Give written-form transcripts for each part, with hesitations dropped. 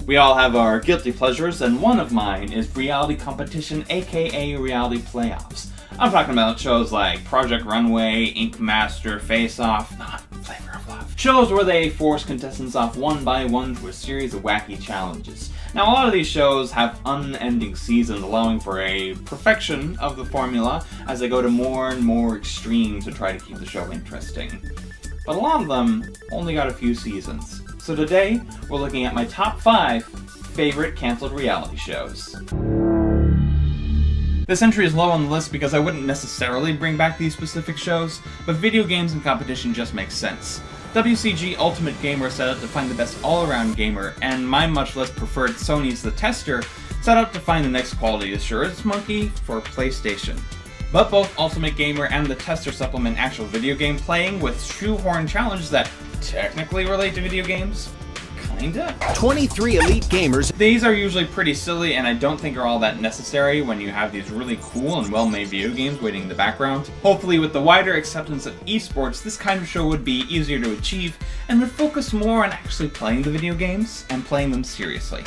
We all have our guilty pleasures, and one of mine is reality competition, aka reality playoffs. I'm talking about shows like Project Runway, Ink Master, Face Off, not Flavor of Love. Shows where they force contestants off one by one to a series of wacky challenges. Now, a lot of these shows have unending seasons, allowing for a perfection of the formula as they go to more and more extremes to try to keep the show interesting. But a lot of them only got a few seasons. So today, we're looking at my top 5 favorite canceled reality shows. This entry is low on the list because I wouldn't necessarily bring back these specific shows, but video games and competition just makes sense. WCG Ultimate Gamer set out to find the best all-around gamer, and my much less preferred Sony's The Tester set out to find the next quality assurance monkey for PlayStation. But both Ultimate Gamer and The Tester supplement actual video game playing with shoehorn challenges that technically relate to video games. Kinda? 23 elite gamers. These are usually pretty silly and I don't think are all that necessary when you have these really cool and well-made video games waiting in the background. Hopefully with the wider acceptance of esports, this kind of show would be easier to achieve and would focus more on actually playing the video games and playing them seriously.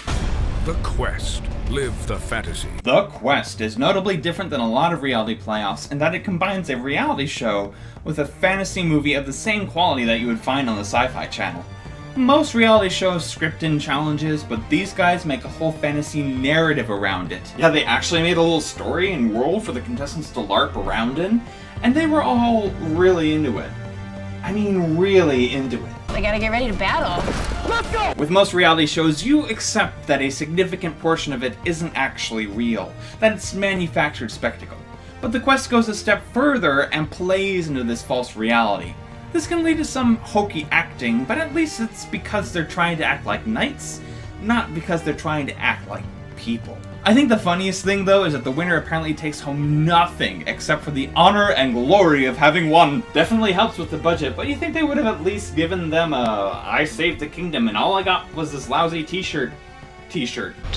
The Quest. Live the fantasy. The Quest is notably different than a lot of reality playoffs in that it combines a reality show with a fantasy movie of the same quality that you would find on the Sci-Fi Channel. Most reality shows script in challenges, but these guys make a whole fantasy narrative around it. Yeah, they actually made a little story and world for the contestants to LARP around in, and they were all really into it. I mean, really into it. I gotta get ready to battle. Let's go! With most reality shows, you accept that a significant portion of it isn't actually real, that it's manufactured spectacle. But the Quest goes a step further and plays into this false reality. This can lead to some hokey acting, but at least it's because they're trying to act like knights, not because they're trying to act like people. I think the funniest thing, though, is that the winner apparently takes home nothing except for the honor and glory of having won. Definitely helps with the budget, but you think they would have at least given them a I saved the kingdom and all I got was this lousy t-shirt.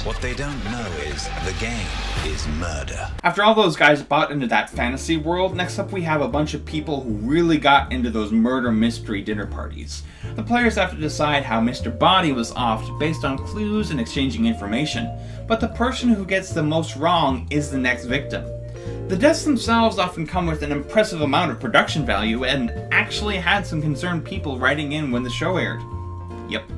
What they don't know is the game is murder. After all those guys bought into that fantasy world, next up we have a bunch of people who really got into those murder mystery dinner parties. The players have to decide how Mr. Body was offed based on clues and exchanging information, but the person who gets the most wrong is the next victim. The deaths themselves often come with an impressive amount of production value and actually had some concerned people writing in when the show aired. Yep.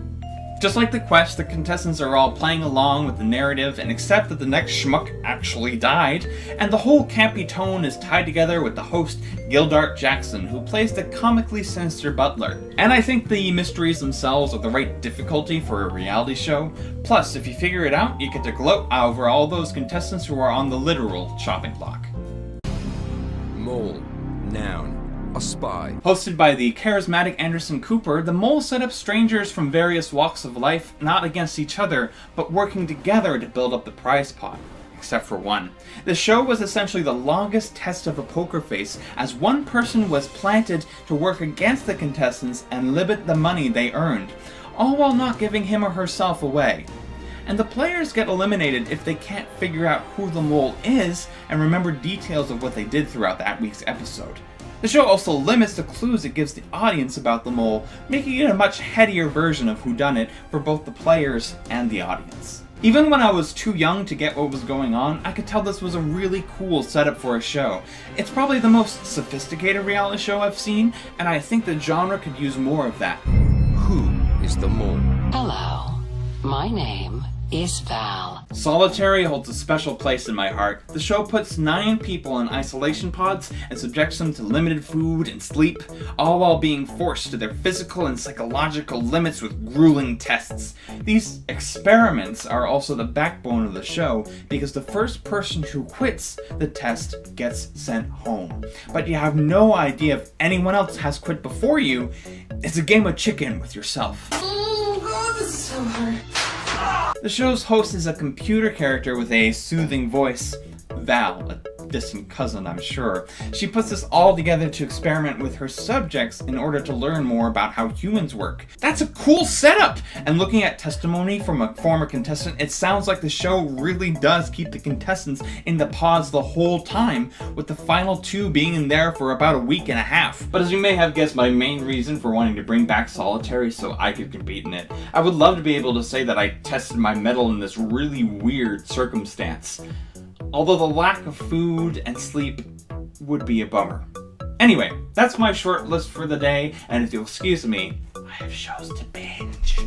Just like the Quest, the contestants are all playing along with the narrative and accept that the next schmuck actually died, and the whole campy tone is tied together with the host, Gildart Jackson, who plays the comically sinister butler. And I think the mysteries themselves are the right difficulty for a reality show. Plus, if you figure it out, you get to gloat over all those contestants who are on the literal chopping block. Mole. Noun. A spy. Hosted by the charismatic Anderson Cooper, the Mole set up strangers from various walks of life, not against each other, but working together to build up the prize pot. Except for one. The show was essentially the longest test of a poker face, as one person was planted to work against the contestants and limit the money they earned, all while not giving him or herself away. And the players get eliminated if they can't figure out who the mole is and remember details of what they did throughout that week's episode. The show also limits the clues it gives the audience about the mole, making it a much headier version of whodunit for both the players and the audience. Even when I was too young to get what was going on, I could tell this was a really cool setup for a show. It's probably the most sophisticated reality show I've seen, and I think the genre could use more of that. Who is the mole? Hello, my name is Val. Solitaire holds a special place in my heart. The show puts 9 people in isolation pods and subjects them to limited food and sleep, all while being forced to their physical and psychological limits with grueling tests. These experiments are also the backbone of the show because the first person who quits the test gets sent home. But you have no idea if anyone else has quit before you. It's a game of chicken with yourself. Oh god, this is so hard. The show's host is a computer character with a soothing voice, Val, a distant cousin, I'm sure. She puts this all together to experiment with her subjects in order to learn more about how humans work. That's a cool setup! And looking at testimony from a former contestant, it sounds like the show really does keep the contestants in the pods the whole time, with the final 2 being in there for about a week and a half. But as you may have guessed, my main reason for wanting to bring back Solitaire is so I could compete in it. I would love to be able to say that I tested my mettle in this really weird circumstance. Although the lack of food and sleep would be a bummer. Anyway, that's my short list for the day, and if you'll excuse me, I have shows to binge.